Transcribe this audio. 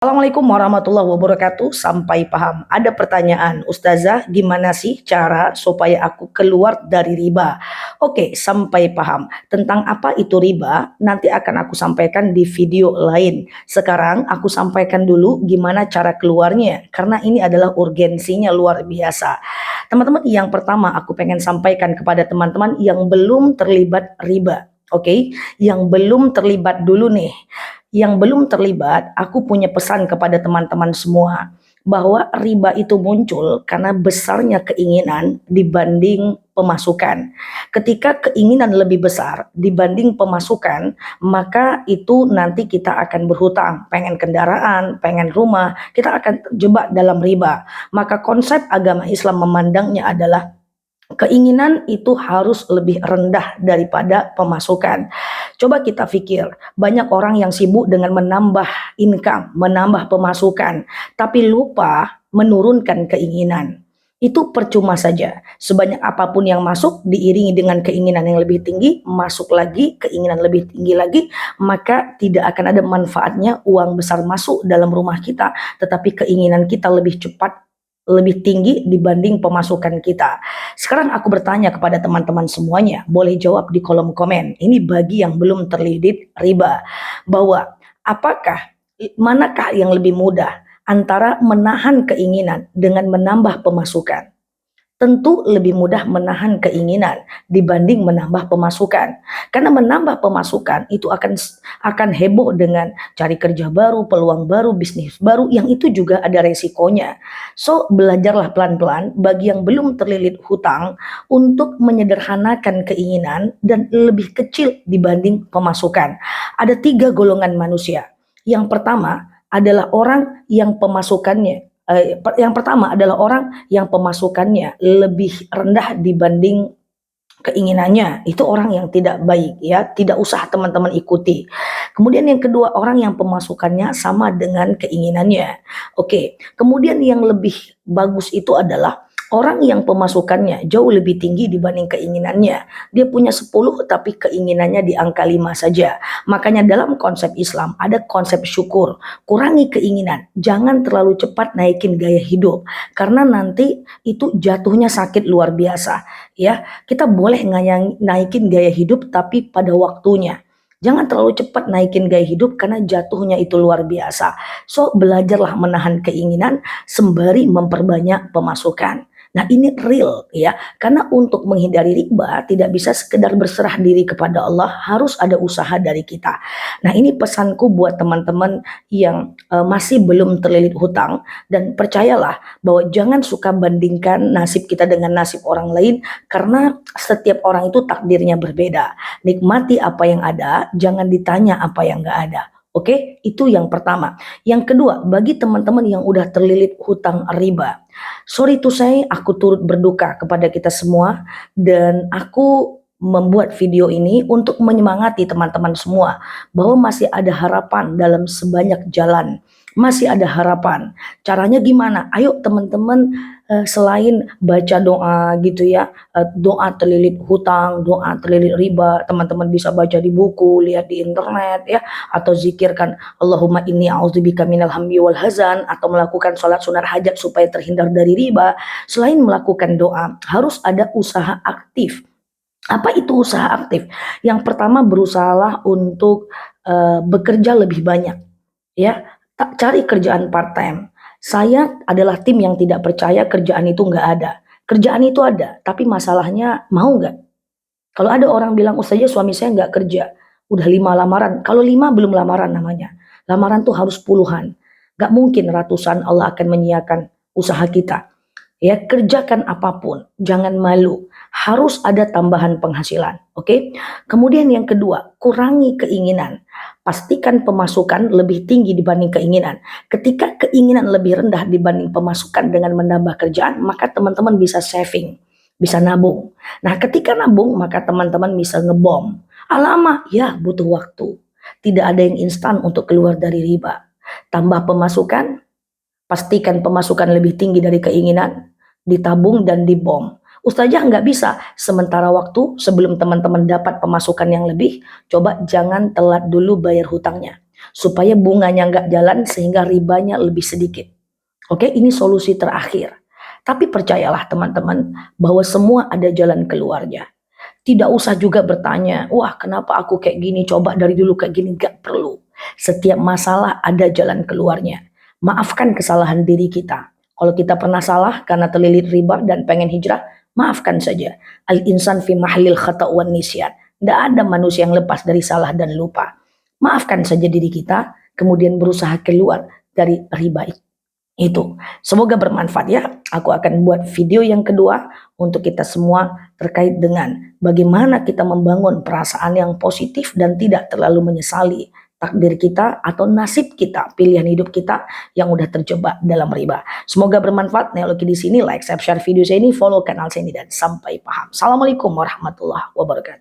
Assalamualaikum warahmatullahi wabarakatuh. Sampai paham. Ada pertanyaan, Ustazah, gimana sih cara supaya aku keluar dari riba? Oke, sampai paham. Tentang apa itu riba, nanti akan aku sampaikan di video lain. Sekarang aku sampaikan dulu gimana cara keluarnya, karena ini adalah urgensinya luar biasa. Teman-teman, yang pertama aku pengen sampaikan kepada teman-teman yang belum terlibat riba. Oke, yang belum terlibat dulu nih, yang belum terlibat, aku punya pesan kepada teman-teman semua bahwa riba itu muncul karena besarnya keinginan dibanding pemasukan. Ketika keinginan lebih besar dibanding pemasukan, maka itu nanti kita akan berhutang, pengen kendaraan, pengen rumah, kita akan terjebak dalam riba. Maka konsep agama Islam memandangnya adalah keinginan itu harus lebih rendah daripada pemasukan. Coba kita pikir, banyak orang yang sibuk dengan menambah income, menambah pemasukan, tapi lupa menurunkan keinginan. Itu percuma saja. Sebanyak apapun yang masuk diiringi dengan keinginan yang lebih tinggi, masuk lagi, keinginan lebih tinggi lagi, maka tidak akan ada manfaatnya uang besar masuk dalam rumah kita, tetapi keinginan kita lebih cepat, lebih tinggi dibanding pemasukan kita. Sekarang aku bertanya kepada teman-teman semuanya, boleh jawab di kolom komen. Ini bagi yang belum terlilit riba, bahwa apakah, manakah yang lebih mudah antara menahan keinginan dengan menambah pemasukan? Tentu lebih mudah menahan keinginan dibanding menambah pemasukan. Karena menambah pemasukan itu akan heboh dengan cari kerja baru, peluang baru, bisnis baru, yang itu juga ada resikonya. So, belajarlah pelan-pelan bagi yang belum terlilit hutang untuk menyederhanakan keinginan dan lebih kecil dibanding pemasukan. Ada 3 golongan manusia. Yang pertama adalah orang yang pemasukannya yang pertama adalah orang yang pemasukannya lebih rendah dibanding keinginannya. Itu orang yang tidak baik, ya, tidak usah teman-teman ikuti. Kemudian yang kedua, orang yang pemasukannya sama dengan keinginannya. Oke, kemudian yang lebih bagus itu adalah orang yang pemasukannya jauh lebih tinggi dibanding keinginannya. Dia punya 10 tapi keinginannya di angka 5 saja. Makanya dalam konsep Islam ada konsep syukur. Kurangi keinginan, jangan terlalu cepat naikin gaya hidup, karena nanti itu jatuhnya sakit luar biasa, ya. Kita boleh naikin gaya hidup tapi pada waktunya. Jangan terlalu cepat naikin gaya hidup karena jatuhnya itu luar biasa. So, belajarlah menahan keinginan sembari memperbanyak pemasukan. Nah, ini real, ya, karena untuk menghindari riba tidak bisa sekedar berserah diri kepada Allah, harus ada usaha dari kita. Nah, ini pesanku buat teman-teman yang masih belum terlilit hutang, dan percayalah bahwa jangan suka bandingkan nasib kita dengan nasib orang lain, karena setiap orang itu takdirnya berbeda. Nikmati apa yang ada, jangan ditanya apa yang nggak ada. Oke, itu yang pertama. Yang kedua, bagi teman-teman yang udah terlilit hutang riba, sorry to say, aku turut berduka kepada kita semua, dan aku membuat video ini untuk menyemangati teman-teman semua bahwa masih ada harapan dalam sebanyak jalan. Masih ada harapan. Caranya gimana? Ayo teman-teman, selain baca doa gitu ya, doa terlilit hutang, doa terlilit riba, teman-teman bisa baca di buku, lihat di internet ya, atau zikirkan Allahumma inni a'udzubika minal hammi wal hazan, atau melakukan sholat sunat hajat supaya terhindar dari riba. Selain melakukan doa, harus ada usaha aktif. Apa itu usaha aktif? Yang pertama, berusahalah untuk bekerja lebih banyak, ya. Cari kerjaan part time. Saya adalah tim yang tidak percaya kerjaan itu nggak ada. Kerjaan itu ada, tapi masalahnya mau nggak? Kalau ada orang bilang, Ustazah suami saya nggak kerja, udah 5 lamaran. Kalau 5 belum lamaran namanya. Lamaran tuh harus puluhan. Nggak mungkin ratusan Allah akan menyiapkan usaha kita. Ya, kerjakan apapun, jangan malu. Harus ada tambahan penghasilan, oke? Kemudian yang kedua, kurangi keinginan. Pastikan pemasukan lebih tinggi dibanding keinginan. Ketika keinginan lebih rendah dibanding pemasukan dengan menambah kerjaan, maka teman-teman bisa saving, bisa nabung. Nah, ketika nabung, maka teman-teman bisa ngebom. Lama, ya butuh waktu. Tidak ada yang instan untuk keluar dari riba. Tambah pemasukan, pastikan pemasukan lebih tinggi dari keinginan, ditabung dan dibom. Ustazah nggak bisa sementara waktu sebelum teman-teman dapat pemasukan yang lebih, coba jangan telat dulu bayar hutangnya. supaya bunganya nggak jalan sehingga ribanya lebih sedikit. Oke, ini solusi terakhir. Tapi percayalah teman-teman bahwa semua ada jalan keluarnya. Tidak usah juga bertanya, wah kenapa aku kayak gini, coba dari dulu kayak gini, gak perlu. Setiap masalah ada jalan keluarnya. Maafkan kesalahan diri kita. Kalau kita pernah salah karena terlilit riba dan pengen hijrah, maafkan saja. Al-insan fi mahlil khata' wan nisyan. Tidak ada manusia yang lepas dari salah dan lupa. Maafkan saja diri kita, kemudian berusaha keluar dari riba itu. Semoga bermanfaat ya. Aku akan buat video yang kedua untuk kita semua terkait dengan bagaimana kita membangun perasaan yang positif dan tidak terlalu menyesali takdir kita atau nasib kita, pilihan hidup kita yang udah terjebak dalam riba. Semoga bermanfaat. Neologi di sini, like, subscribe video saya ini, follow kanal saya ini dan sampai paham. Assalamualaikum warahmatullahi wabarakatuh.